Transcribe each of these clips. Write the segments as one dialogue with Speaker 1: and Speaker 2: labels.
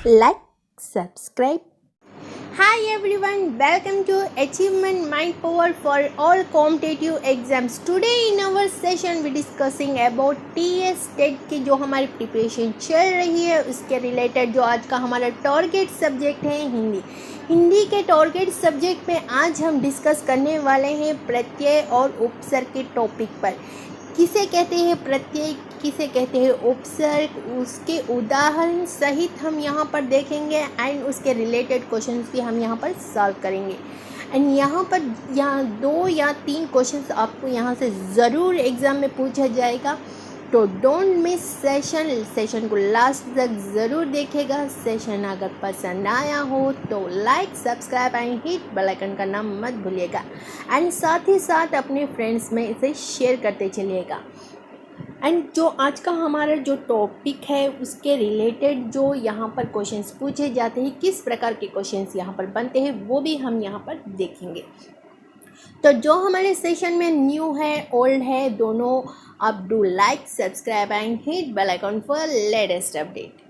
Speaker 1: like, subscribe. Hi everyone, welcome to Achievement Mind Power for all competitive exams. Today in our session we discussing about TS TET की जो हमारी preparation चल रही है उसके related जो आज का हमारा टारगेट सब्जेक्ट है हिंदी के टारगेट सब्जेक्ट में आज हम डिस्कस करने वाले हैं प्रत्यय और उपसर्ग के टॉपिक पर। किसे कहते हैं प्रत्यय, किसे कहते हैं उपसर्ग, उसके उदाहरण सहित हम यहाँ पर देखेंगे एंड उसके रिलेटेड क्वेश्चंस भी हम यहाँ पर सॉल्व करेंगे। एंड यहाँ पर 2 या 3 क्वेश्चंस आपको यहाँ से ज़रूर एग्ज़ाम में पूछा जाएगा, तो डोंट मिस सेशन को लास्ट तक ज़रूर देखेगा। सेशन अगर पसंद आया हो तो like, subscribe and hit bell icon करना मत भूलिएगा एंड साथ ही साथ अपने फ्रेंड्स में इसे शेयर करते चलिएगा। एंड जो आज का हमारा जो टॉपिक है उसके रिलेटेड जो यहाँ पर क्वेश्चंस पूछे जाते हैं, किस प्रकार के क्वेश्चंस यहाँ पर बनते हैं, वो भी हम यहाँ पर देखेंगे। तो जो हमारे सेशन में न्यू है, ओल्ड है, दोनों आप do like, subscribe and hit bell icon for latest update.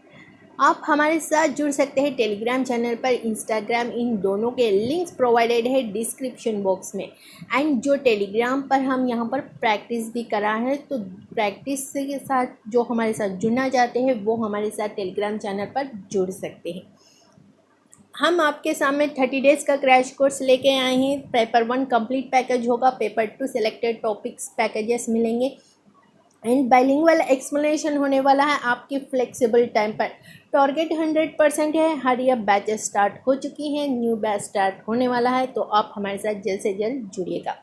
Speaker 1: आप हमारे साथ जुड़ सकते हैं टेलीग्राम चैनल पर, इंस्टाग्राम, इन दोनों के लिंक्स प्रोवाइडेड है डिस्क्रिप्शन बॉक्स में। एंड जो टेलीग्राम पर हम यहाँ पर प्रैक्टिस भी करा है, तो प्रैक्टिस के साथ जो हमारे साथ जुड़ना चाहते हैं वो हमारे साथ टेलीग्राम चैनल पर जुड़ सकते हैं। हम आपके सामने 30 डेज़ का क्रैश कोर्स लेके आए हैं। पेपर 1 कंप्लीट पैकेज होगा, पेपर 2 सिलेक्टेड टॉपिक्स पैकेजेस मिलेंगे एंड बाइलिंगुअल एक्सप्लेनेशन होने वाला है आपकी फ्लेक्सिबल टाइम पर। टारगेट 100% है। हर ईयर बैचेस स्टार्ट हो चुकी हैं, न्यू बैच स्टार्ट होने वाला है, तो आप हमारे साथ जल्द से जल्द जुड़िएगा।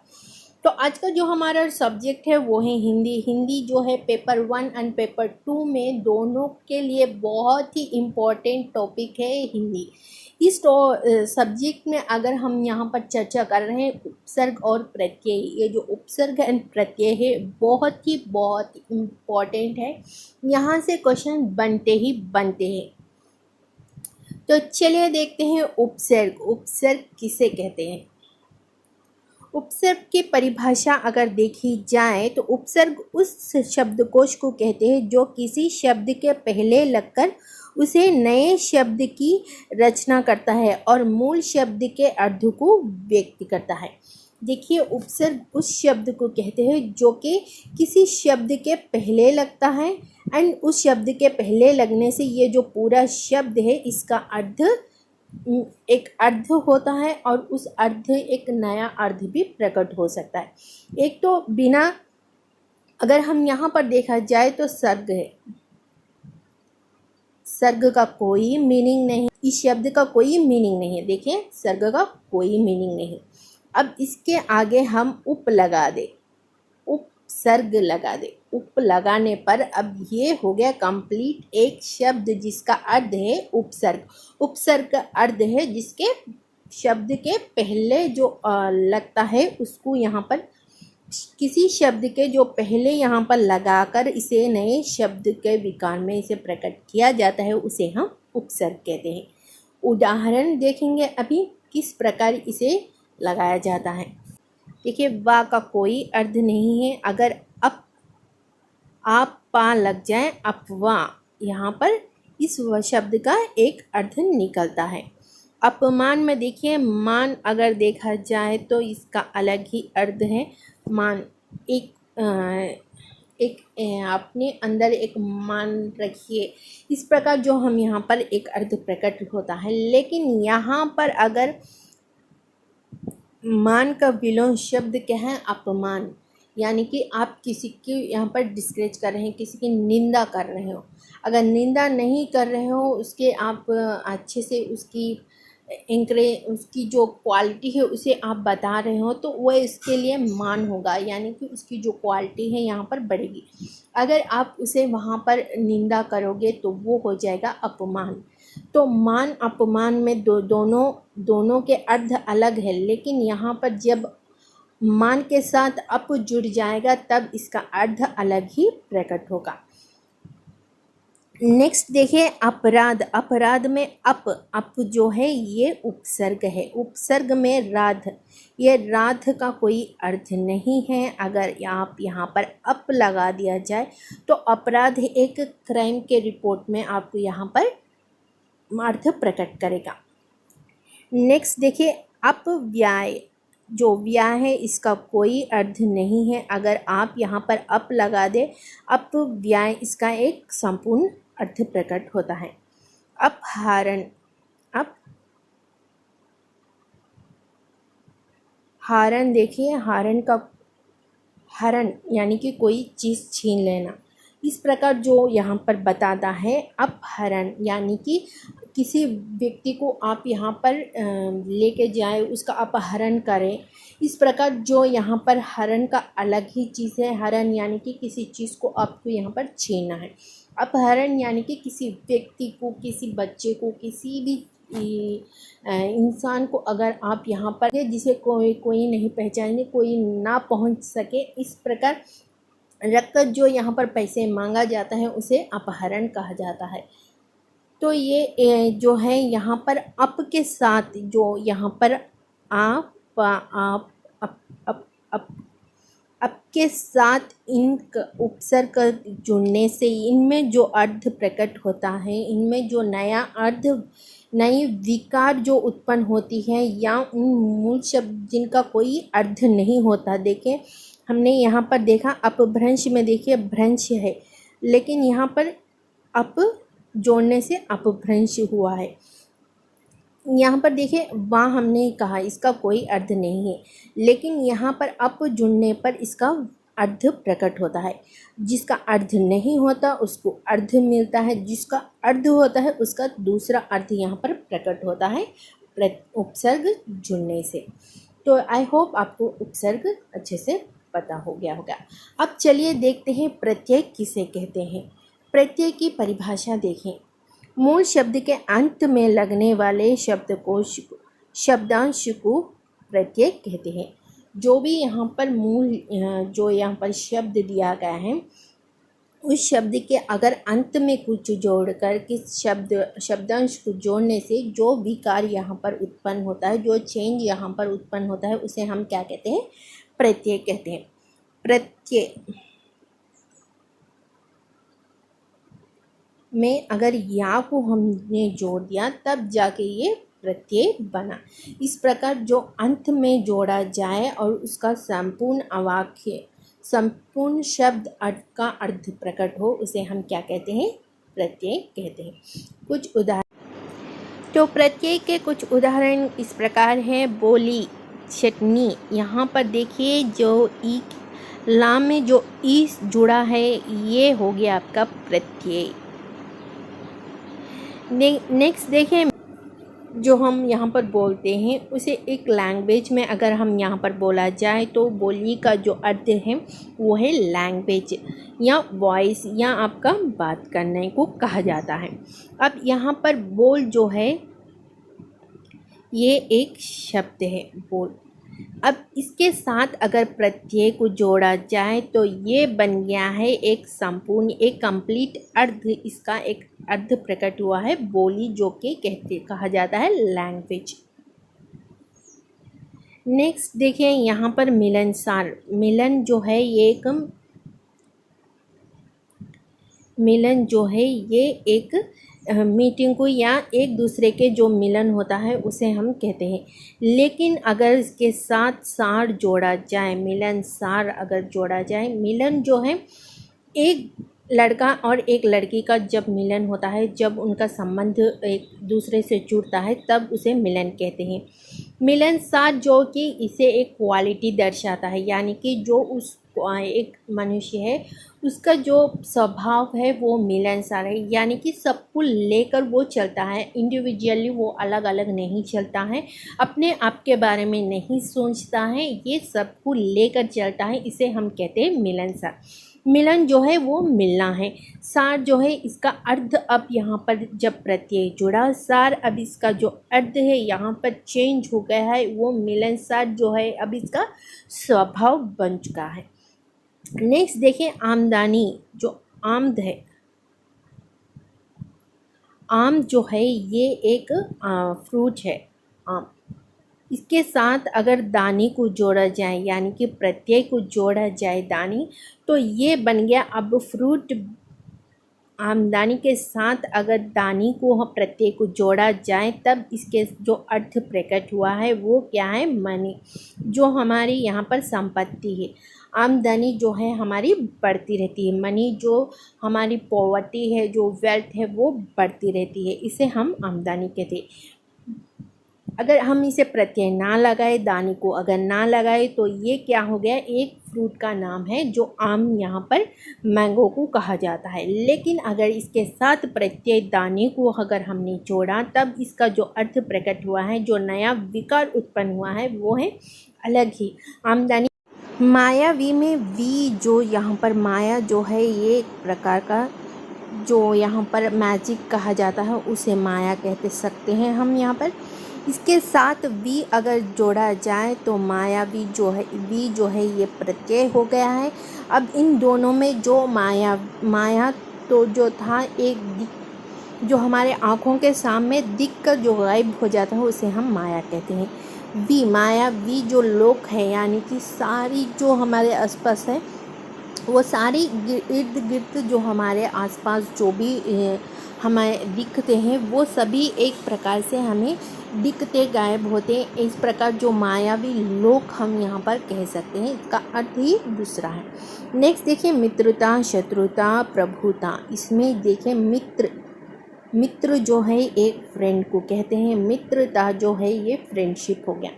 Speaker 1: तो आज का जो हमारा सब्जेक्ट है वो है हिंदी जो है पेपर 1 एंड पेपर 2 में दोनों के लिए बहुत ही इम्पोर्टेंट टॉपिक है हिंदी। इस सब्जेक्ट में अगर हम यहाँ पर चर्चा कर रहे हैं उपसर्ग और प्रत्यय, ये जो उपसर्ग एंड प्रत्यय है बहुत ही इम्पोर्टेंट है। यहाँ से क्वेश्चन बनते ही बनते हैं। तो चलिए देखते हैं उपसर्ग किसे कहते हैं। उपसर्ग की परिभाषा अगर देखी जाए तो उपसर्ग उस शब्दकोश को कहते हैं जो किसी शब्द के पहले लगकर उसे नए शब्द की रचना करता है और मूल शब्द के अर्थ को व्यक्त करता है। देखिए, उपसर्ग उस शब्द को कहते हैं जो कि किसी शब्द के पहले लगता है एंड उस शब्द के पहले लगने से ये जो पूरा शब्द है इसका अर्थ एक अर्थ होता है और उस अर्थ एक नया अर्थ भी प्रकट हो सकता है। एक तो बिना, अगर हम यहाँ पर देखा जाए तो सर्ग है, सर्ग का कोई मीनिंग नहीं, इस शब्द का कोई मीनिंग नहीं है। देखिए, सर्ग का कोई मीनिंग नहीं। अब इसके आगे हम उप लगा दे, उपसर्ग लगा दे, उप लगाने पर अब ये हो गया कंप्लीट एक शब्द जिसका अर्थ है उपसर्ग। उपसर्ग का अर्थ है जिसके शब्द के पहले जो लगता है उसको यहाँ पर किसी शब्द के जो पहले यहाँ पर लगाकर इसे नए शब्द के विकार में इसे प्रकट किया जाता है, उसे हम उपसर्ग कहते हैं। उदाहरण देखेंगे अभी किस प्रकार इसे लगाया जाता है। देखिए, वा का कोई अर्थ नहीं है। अगर आप पा लग जाए अपवा, यहाँ पर इस शब्द का एक अर्थ निकलता है। अपमान में देखिए, मान अगर देखा जाए तो इसका अलग ही अर्थ है। मान एक अपने अंदर एक मान रखिए, इस प्रकार जो हम यहाँ पर एक अर्थ प्रकट होता है। लेकिन यहाँ पर अगर मान का विलोम शब्द क्या है, अपमान, यानी कि आप किसी की यहाँ पर डिस्करेज कर रहे हैं, किसी की निंदा कर रहे हो। अगर निंदा नहीं कर रहे हो, उसके आप अच्छे से उसकी जो क्वालिटी है उसे आप बता रहे हो, तो वो इसके लिए मान होगा, यानी कि उसकी जो क्वालिटी है यहाँ पर बढ़ेगी। अगर आप उसे वहाँ पर निंदा करोगे तो वो हो जाएगा अपमान। तो मान अपमान में दोनों के अर्थ अलग है, लेकिन यहाँ पर जब मान के साथ अप जुड़ जाएगा तब इसका अर्थ अलग ही प्रकट होगा। नेक्स्ट देखिए, अपराध में अप जो है ये उपसर्ग है। उपसर्ग में राध, ये राध का कोई अर्थ नहीं है। अगर आप यहाँ पर अप लगा दिया जाए तो अपराध एक क्राइम के रिपोर्ट में आपको यहाँ पर अर्थ प्रकट करेगा। नेक्स्ट देखिए अपव्यय। जो व्यय है इसका कोई अर्थ नहीं है, अगर आप यहाँ पर अप लगा दे अपव्यय इसका एक संपूर्ण अर्थ प्रकट होता है। अपहरण, अपहरण देखिए हरण का हरण यानी कि कोई चीज़ छीन लेना। इस प्रकार जो यहाँ पर बताता है अपहरण यानी कि किसी व्यक्ति को आप यहाँ पर लेके जाए, उसका अपहरण करें। इस प्रकार जो यहाँ पर हरण का अलग ही चीज़ है। हरण यानी कि किसी चीज़ को आपको यहाँ पर छीनना है। अपहरण यानी कि किसी व्यक्ति को, किसी बच्चे को, किसी भी इंसान को अगर आप यहाँ पर जिसे कोई नहीं पहचाने, कोई ना पहुँच सके, इस प्रकार रखकर जो यहाँ पर पैसे मांगा जाता है उसे अपहरण कहा जाता है। तो ये जो है यहाँ पर अप के साथ जो यहाँ पर आप अप के साथ इन उपसर्ग जुड़ने से इनमें जो अर्थ प्रकट होता है, इनमें जो नया अर्थ, नई विकार जो उत्पन्न होती है या उन मूल शब्द जिनका कोई अर्थ नहीं होता। देखें हमने यहाँ पर देखा अपभ्रंश में देखिए भ्रंश है, लेकिन यहाँ पर अप जोड़ने से अपभ्रंश हुआ है। यहाँ पर देखिए वहाँ हमने कहा इसका कोई अर्थ नहीं है, लेकिन यहाँ पर अप जुड़ने पर इसका अर्थ प्रकट होता है। जिसका अर्थ नहीं होता उसको अर्थ मिलता है, जिसका अर्थ होता है उसका दूसरा अर्थ यहाँ पर प्रकट होता है उपसर्ग जुड़ने से। तो आई होप आपको उपसर्ग अच्छे से पता हो गया होगा। अब चलिए देखते हैं प्रत्यय किसे कहते हैं। प्रत्यय की परिभाषा देखें। मूल शब्द के अंत में लगने वाले शब्दकोश शब्दांश को प्रत्यय कहते हैं। जो भी यहाँ पर मूल जो यहाँ पर शब्द दिया गया है, उस शब्द के अगर अंत में कुछ जोड़कर किस शब्दांश को जोड़ने से जो विकार यहाँ पर उत्पन्न होता है, जो चेंज यहाँ पर उत्पन्न होता है, उसे हम क्या कहते हैं? प्रत्यय कहते हैं। प्रत्यय में अगर या को हमने जोड़ दिया तब जाके ये प्रत्यय बना। इस प्रकार जो अंत में जोड़ा जाए और उसका संपूर्ण अवाक्य, संपूर्ण शब्द अर्थ का अर्थ प्रकट हो, उसे हम क्या कहते हैं? प्रत्यय कहते हैं। कुछ उदाहरण। तो प्रत्यय के कुछ उदाहरण इस प्रकार हैं। बोली, चटनी। यहाँ पर देखिए जो ई लाम में जो ई जुड़ा है ये हो गया आपका प्रत्यय। नेक्स्ट देखें जो हम यहाँ पर बोलते हैं उसे एक लैंग्वेज में अगर हम यहाँ पर बोला जाए तो बोली का जो अर्थ है वो है लैंग्वेज या वॉइस या आपका बात करने को कहा जाता है। अब यहाँ पर बोल जो है ये एक शब्द है बोल। अब इसके साथ अगर प्रत्यय को जोड़ा जाए तो ये बन गया है एक संपूर्ण, एक कंप्लीट अर्थ, इसका एक अर्थ प्रकट हुआ है बोली, जो कि कहा जाता है लैंग्वेज। नेक्स्ट देखें यहाँ पर मिलनसार। मिलन जो है ये एक मीटिंग को या एक दूसरे के जो मिलन होता है उसे हम कहते हैं। लेकिन अगर इसके साथ सार जोड़ा जाए, मिलनसार अगर जोड़ा जाए, मिलन जो है एक लड़का और एक लड़की का जब मिलन होता है, जब उनका संबंध एक दूसरे से जुड़ता है तब उसे मिलन कहते हैं। मिलनसार जो कि इसे एक क्वालिटी दर्शाता है, यानी कि जो उस एक मनुष्य है उसका जो स्वभाव है वो मिलनसार है, यानी कि सबको लेकर वो चलता है। इंडिविजुअली वो अलग अलग नहीं चलता है, अपने आप के बारे में नहीं सोचता है, ये सबको लेकर चलता है, इसे हम कहते हैं मिलनसार। मिलन जो है वो मिलना है। सार जो है इसका अर्थ अब यहाँ पर जब प्रत्यय जुड़ा सार, अब इसका जो अर्थ है यहाँ पर चेंज हो गया है, वो मिलनसार जो है अब इसका स्वभाव बन चुका है। नेक्स्ट देखें आमदनी। जो आमद है, आम जो है ये एक फ्रूट है आम। इसके साथ अगर दानी को जोड़ा जाए, यानी कि प्रत्यय को जोड़ा जाए दानी, तो ये बन गया अब फ्रूट आमदनी के साथ अगर दानी को प्रत्यय को जोड़ा जाए तब इसके जो अर्थ प्रकट हुआ है वो क्या है, मनी, जो हमारी यहाँ पर संपत्ति है। आमदनी जो है हमारी बढ़ती रहती है, मनी जो हमारी पॉवर्टी है, जो वेल्थ है वो बढ़ती रहती है, इसे हम आमदनी कहते हैं। अगर हम इसे प्रत्यय ना लगाए, दानी को अगर ना लगाए तो ये क्या हो गया, एक फ्रूट का नाम है जो आम यहाँ पर मैंगो को कहा जाता है। लेकिन अगर इसके साथ प्रत्यय दानी को अगर हमने जोड़ा तब इसका जो अर्थ प्रकट हुआ है, जो नया विकार उत्पन्न हुआ है वो है अलग ही आमदनी। मायावी में वी जो यहाँ पर माया जो है ये एक प्रकार का जो यहाँ पर मैजिक कहा जाता है उसे माया कहते सकते हैं हम यहाँ पर। इसके साथ वी अगर जोड़ा जाए तो मायावी जो है, वी जो है ये प्रत्यय हो गया है। अब इन दोनों में जो माया तो जो था एक जो हमारे आँखों के सामने दिख कर जो गायब हो जाता है उसे हम माया कहते हैं। वी माया वी जो लोक है यानी कि सारी जो हमारे आसपास है वो सारी इर्द गिर्द जो हमारे आसपास जो भी हमें दिखते हैं वो सभी एक प्रकार से हमें दिखते गायब होते हैं। इस प्रकार जो मायावी लोक हम यहाँ पर कह सकते हैं, इसका अर्थ ही दूसरा है। नेक्स्ट देखिए मित्रता, शत्रुता, प्रभुता। इसमें देखिए मित्र जो है एक फ्रेंड को कहते हैं, मित्रता जो है ये फ्रेंडशिप हो गया।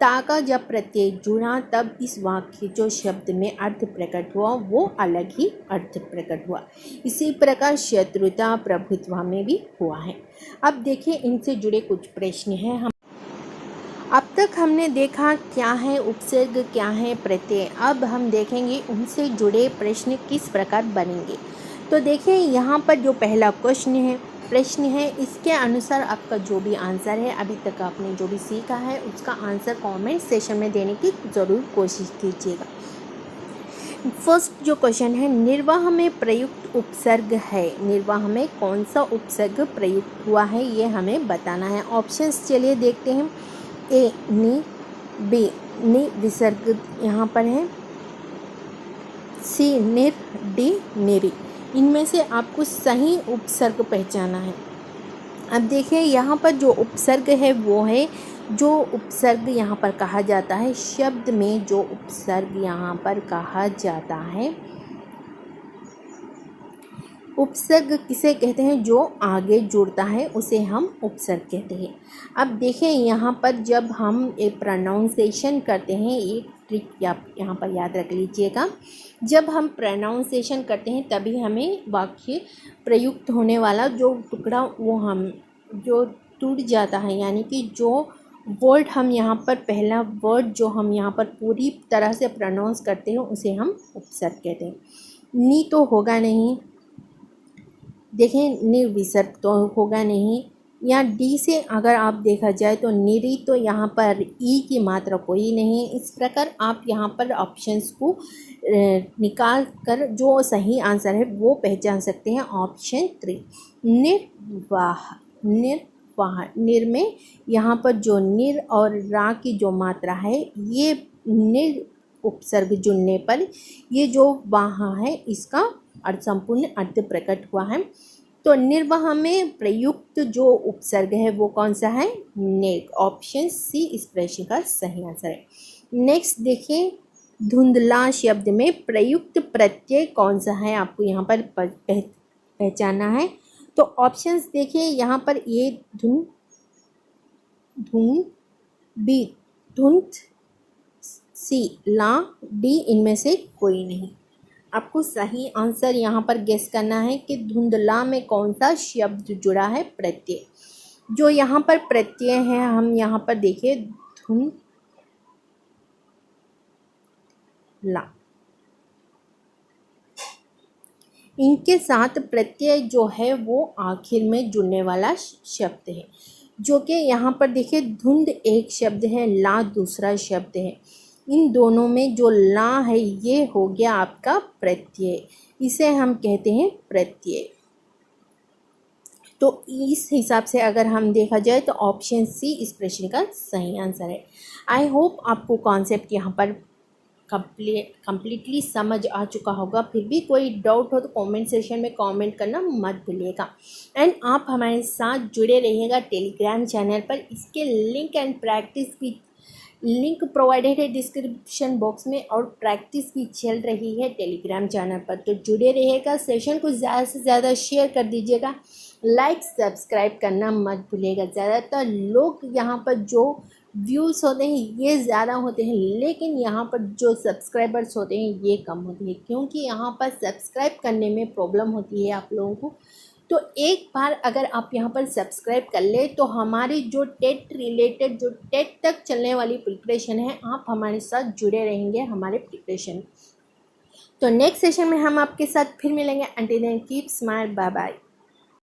Speaker 1: ता का जब प्रत्यय जुड़ा तब इस वाक्य जो शब्द में अर्थ प्रकट हुआ वो अलग ही अर्थ प्रकट हुआ। इसी प्रकार शत्रुता प्रभुत्व में भी हुआ है। अब देखिए इनसे जुड़े कुछ प्रश्न हैं। हम अब तक हमने देखा क्या है उपसर्ग, क्या है प्रत्यय। अब हम देखेंगे उनसे जुड़े प्रश्न किस प्रकार बनेंगे। तो देखिए यहाँ पर जो पहला प्रश्न है इसके अनुसार आपका जो भी आंसर है, अभी तक आपने जो भी सीखा है उसका आंसर कमेंट सेशन में देने की ज़रूर कोशिश कीजिएगा। फर्स्ट जो क्वेश्चन है, निर्वाह में प्रयुक्त उपसर्ग है, निर्वाह में कौन सा उपसर्ग प्रयुक्त हुआ है ये हमें बताना है। ऑप्शंस चलिए देखते हैं। ए नि, बी नि विसर्ग यहाँ पर है, सी निर, डी निरी। इनमें से आपको सही उपसर्ग पहचाना है। अब देखिए यहाँ पर जो उपसर्ग है वो है, जो उपसर्ग यहाँ पर कहा जाता है, शब्द में जो उपसर्ग यहाँ पर कहा जाता है, उपसर्ग किसे कहते हैं, जो आगे जुड़ता है उसे हम उपसर्ग कहते हैं। अब देखें यहाँ पर जब हम एक प्रोनाउंसिएशन करते हैं, एक ट्रिक आप यहाँ पर याद रख लीजिएगा। जब हम प्रोनाउंसिएशन करते हैं तभी हमें वाक्य प्रयुक्त होने वाला जो टुकड़ा वो हम जो टूट जाता है, यानी कि जो वर्ड हम यहाँ पर पहला वर्ड जो हम यहाँ पर पूरी तरह से प्रोनाउंस करते हैं उसे हम उपसर्ग कहते हैं। नी तो होगा नहीं, देखें निर्विसर्ग तो होगा नहीं। या डी से अगर आप देखा जाए तो निरी, तो यहाँ पर ई की मात्रा कोई नहीं है। इस प्रकार आप यहाँ पर ऑप्शंस को निकाल कर जो सही आंसर है वो पहचान सकते हैं। ऑप्शन 3 निर्वाह, निर में यहाँ पर जो निर और रा की जो मात्रा है, ये निर उपसर्ग जुड़ने पर ये जो वाह है इसका अर्थ संपूर्ण अर्थ प्रकट हुआ है। तो निर्वाह में प्रयुक्त जो उपसर्ग है वो कौन सा है, नेक। ऑप्शन सी इस प्रश्न का सही आंसर है। नेक्स्ट देखिए, धुंधला शब्द में प्रयुक्त प्रत्यय कौन सा है, आपको यहाँ पर पहचाना है। तो ऑप्शंस देखिए यहाँ पर, ए धुन, बी धुंध, सी ला, डी इनमें से कोई नहीं। आपको सही आंसर यहाँ पर गेस करना है कि धुंधला में कौन सा शब्द जुड़ा है, प्रत्यय। जो यहाँ पर प्रत्यय है, हम यहाँ पर देखिए धुंधला, इनके साथ प्रत्यय जो है वो आखिर में जुड़ने वाला शब्द है। जो कि यहाँ पर देखिए धुंध एक शब्द है, ला दूसरा शब्द है। इन दोनों में जो ला है ये हो गया आपका प्रत्यय, इसे हम कहते हैं प्रत्यय। तो इस हिसाब से अगर हम देखा जाए तो ऑप्शन सी इस प्रश्न का सही आंसर है। आई होप आपको कॉन्सेप्ट यहाँ पर कंप्लीटली समझ आ चुका होगा। फिर भी कोई डाउट हो तो कमेंट सेशन में कमेंट करना मत भूलिएगा। एंड आप हमारे साथ जुड़े रहिएगा टेलीग्राम चैनल पर। इसके लिंक एंड प्रैक्टिस की लिंक प्रोवाइडेड है डिस्क्रिप्शन बॉक्स में, और प्रैक्टिस भी चल रही है टेलीग्राम चैनल पर। तो जुड़े रहिएगा। सेशन को ज़्यादा से ज़्यादा शेयर कर दीजिएगा, लाइक सब्सक्राइब करना मत भूलिएगा। ज़्यादातर लोग यहाँ पर जो व्यूज़ होते हैं ये ज़्यादा होते हैं, लेकिन यहाँ पर जो सब्सक्राइबर्स होते हैं ये कम होते हैं, क्योंकि यहाँ पर सब्सक्राइब करने में प्रॉब्लम होती है आप लोगों को। तो एक बार अगर आप यहाँ पर सब्सक्राइब कर ले तो हमारी जो टेट रिलेटेड जो टेट तक चलने वाली प्रिपरेशन है, आप हमारे साथ जुड़े रहेंगे हमारे प्रिपरेशन। तो नेक्स्ट सेशन में हम आपके साथ फिर मिलेंगे। Until then keep smile, bye bye.